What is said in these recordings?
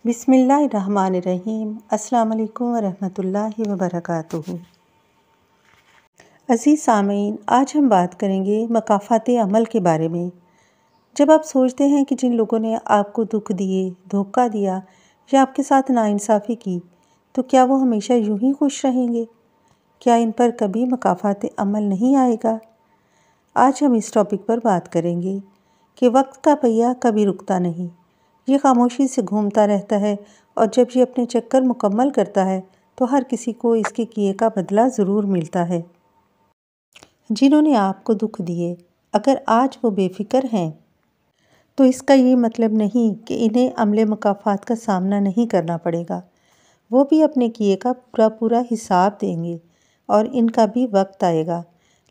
بسم اللہ الرحمن الرحیم۔ السلام علیکم ورحمۃ اللہ وبرکاتہ۔ عزیز سامعین، آج ہم بات کریں گے مکافات عمل کے بارے میں۔ جب آپ سوچتے ہیں کہ جن لوگوں نے آپ کو دکھ دیے، دھوکہ دیا یا آپ کے ساتھ ناانصافی کی، تو کیا وہ ہمیشہ یوں ہی خوش رہیں گے؟ کیا ان پر کبھی مکافات عمل نہیں آئے گا؟ آج ہم اس ٹاپک پر بات کریں گے کہ وقت کا پہیہ کبھی رکتا نہیں، یہ خاموشی سے گھومتا رہتا ہے، اور جب یہ اپنے چکر مکمل کرتا ہے تو ہر کسی کو اس کے کیے کا بدلہ ضرور ملتا ہے۔ جنہوں نے آپ کو دکھ دیے، اگر آج وہ بے فکر ہیں تو اس کا یہ مطلب نہیں کہ انہیں عملِ مکافات کا سامنا نہیں کرنا پڑے گا۔ وہ بھی اپنے کیے کا پورا حساب دیں گے اور ان کا بھی وقت آئے گا،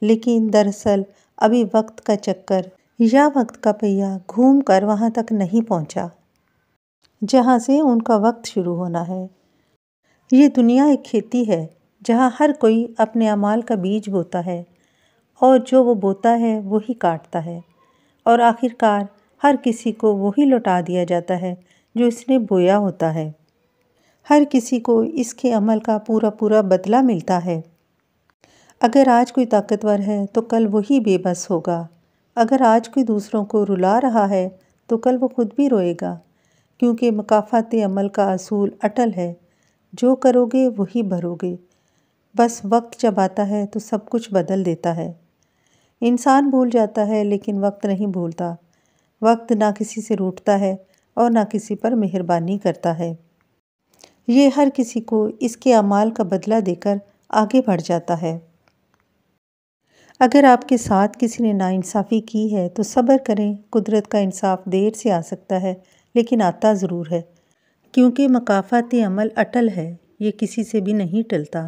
لیکن دراصل ابھی وقت کا چکر یا وقت کا پہیہ گھوم کر وہاں تک نہیں پہنچا جہاں سے ان کا وقت شروع ہونا ہے۔ یہ دنیا ایک کھیتی ہے جہاں ہر کوئی اپنے اعمال کا بیج بوتا ہے، اور جو وہ بوتا ہے وہی کاٹتا ہے، اور آخرکار ہر کسی کو وہی لوٹا دیا جاتا ہے جو اس نے بویا ہوتا ہے۔ ہر کسی کو اس کے عمل کا پورا بدلہ ملتا ہے۔ اگر آج کوئی طاقتور ہے تو کل وہی بے بس ہوگا۔ اگر آج کوئی دوسروں کو رلا رہا ہے تو کل وہ خود بھی روئے گا، کیونکہ مکافات عمل کا اصول اٹل ہے، جو کرو گے وہی بھرو گے۔ بس وقت جب آتا ہے تو سب کچھ بدل دیتا ہے۔ انسان بھول جاتا ہے لیکن وقت نہیں بھولتا۔ وقت نہ کسی سے روٹھتا ہے اور نہ کسی پر مہربانی کرتا ہے۔ یہ ہر کسی کو اس کے اعمال کا بدلہ دے کر آگے بڑھ جاتا ہے۔ اگر آپ کے ساتھ کسی نے ناانصافی کی ہے تو صبر کریں، قدرت کا انصاف دیر سے آ سکتا ہے لیکن آتا ضرور ہے، کیونکہ مکافات عمل اٹل ہے، یہ کسی سے بھی نہیں ٹلتا۔